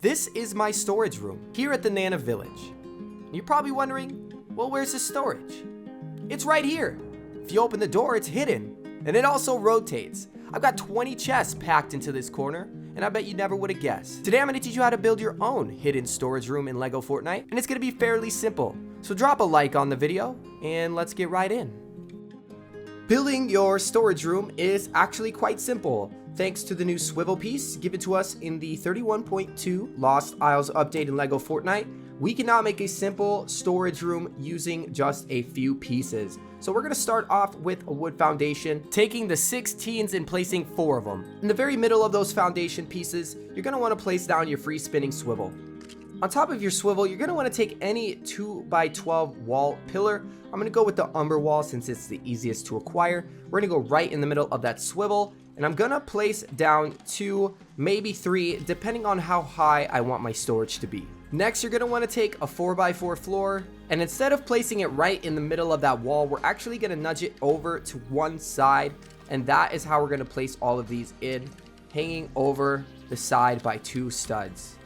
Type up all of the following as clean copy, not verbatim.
This is my storage room here at the Nana Village. You're probably wondering, well, where's the storage? It's right here. If you open the door, it's hidden, and it also rotates. I've got 20 chests packed into this corner, and I bet you never would have guessed. Today I'm going to teach you how to build your own hidden storage room in LEGO Fortnite, and it's going to be fairly simple. So drop a like on the video, and let's get right in. Building your storage room is actually quite simple. Thanks to the new Swivel piece given to us in the 31.2 Lost Isles update in LEGO Fortnite, we can now make a simple storage room using just a few pieces. So we're going to start off with a wood foundation, taking the 16s and placing 4 of them. In the very middle of those foundation pieces, you're going to want to place down your free spinning swivel. On top of your swivel, you're going to want to take any 2x12 wall pillar. I'm going to go with the umber wall since it's the easiest to acquire. We're going to go right in the middle of that swivel, and I'm going to place down 2, maybe 3, depending on how high I want my storage to be. Next, you're going to want to take a 4x4 floor, and instead of placing it right in the middle of that wall, we're actually going to nudge it over to one side, and that is how we're going to place all of these in, hanging over the side by 2 studs.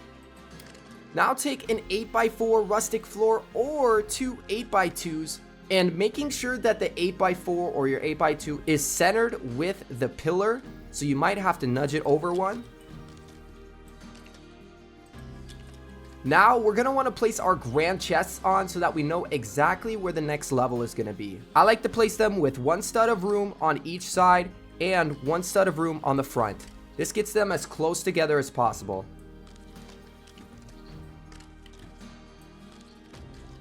Now take an 8x4 rustic floor or 2 8x2s, and making sure that the 8x4 or your 8x2 is centered with the pillar, so you might have to nudge it over one. Now we're going to want to place our grand chests on so that we know exactly where the next level is going to be. I like to place them with 1 stud of room on each side and 1 stud of room on the front. This gets them as close together as possible.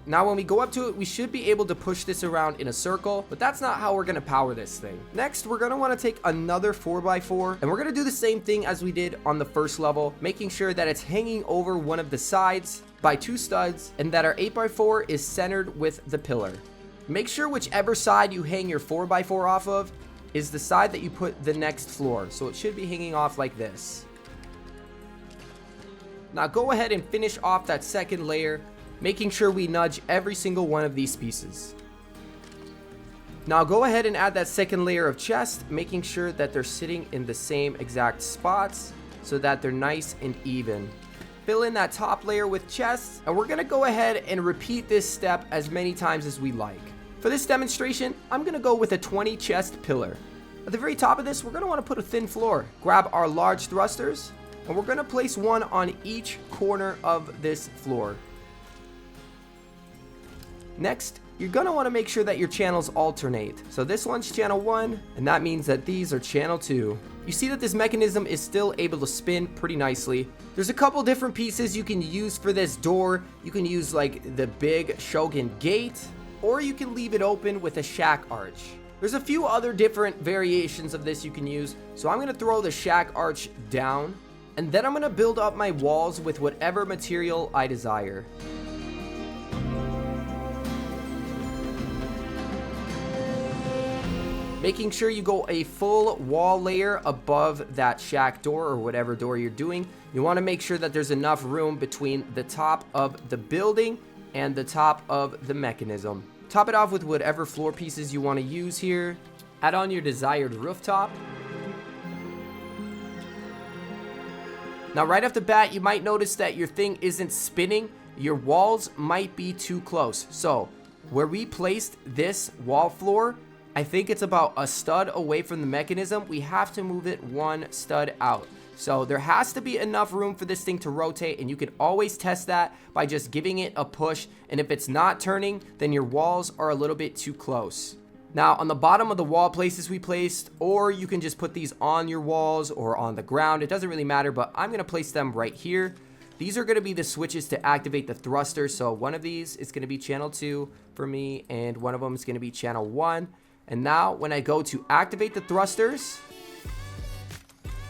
Now when we go up to it, we should be able to push this around in a circle, but that's not how we're going to power this thing. Next, we're going to want to take another 4x4, and we're going to do the same thing as we did on the first level, making sure that it's hanging over one of the sides by 2 studs, and that our 8x4 is centered with the pillar. Make sure whichever side you hang your 4x4 off of is the side that you put the next floor, so it should be hanging off like this. Now go ahead and finish off that second layer, making sure we nudge every single one of these pieces. Now go ahead and add that second layer of chest, making sure that they're sitting in the same exact spots so that they're nice and even. Fill in that top layer with chests, and we're gonna go ahead and repeat this step as many times as we like. For this demonstration, I'm gonna go with a 20 chest pillar. At the very top of this, we're gonna wanna put a thin floor. Grab our large thrusters, and we're gonna place one on each corner of this floor. Next, you're going to want to make sure that your channels alternate. So this one's channel 1, and that means that these are channel 2. You see that this mechanism is still able to spin pretty nicely. There's a couple different pieces you can use for this door. You can use like the big Shogun gate, or you can leave it open with a shack arch. There's a few other different variations of this you can use. So I'm going to throw the shack arch down, and then I'm going to build up my walls with whatever material I desire. Making sure you go a full wall layer above that shack door or whatever door you're doing. You want to make sure that there's enough room between the top of the building and the top of the mechanism. Top it off with whatever floor pieces you want to use here. Add on your desired rooftop. Now right off the bat, you might notice that your thing isn't spinning. Your walls might be too close. So where we placed this wall floor, I think it's about a stud away from the mechanism. We have to move it 1 stud out. So there has to be enough room for this thing to rotate, and you can always test that by just giving it a push. And if it's not turning, then your walls are a little bit too close. Now on the bottom of the wall places we placed, or you can just put these on your walls or on the ground. It doesn't really matter, but I'm going to place them right here. These are going to be the switches to activate the thruster. So one of these is going to be channel 2 for me, and one of them is going to be channel 1. And now when I go to activate the thrusters,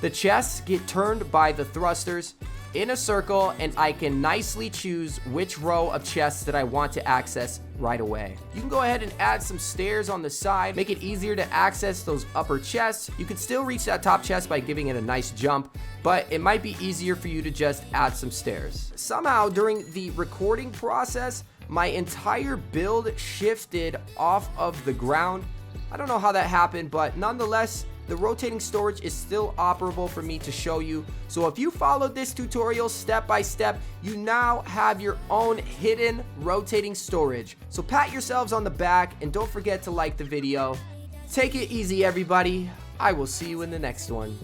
the chests get turned by the thrusters in a circle, and I can nicely choose which row of chests that I want to access right away. You can go ahead and add some stairs on the side, make it easier to access those upper chests. You can still reach that top chest by giving it a nice jump, but it might be easier for you to just add some stairs. Somehow during the recording process, my entire build shifted off of the ground. I don't know how that happened, but nonetheless, the rotating storage is still operable for me to show you. So if you followed this tutorial step by step, you now have your own hidden rotating storage. So pat yourselves on the back and don't forget to like the video. Take it easy, everybody. I will see you in the next one.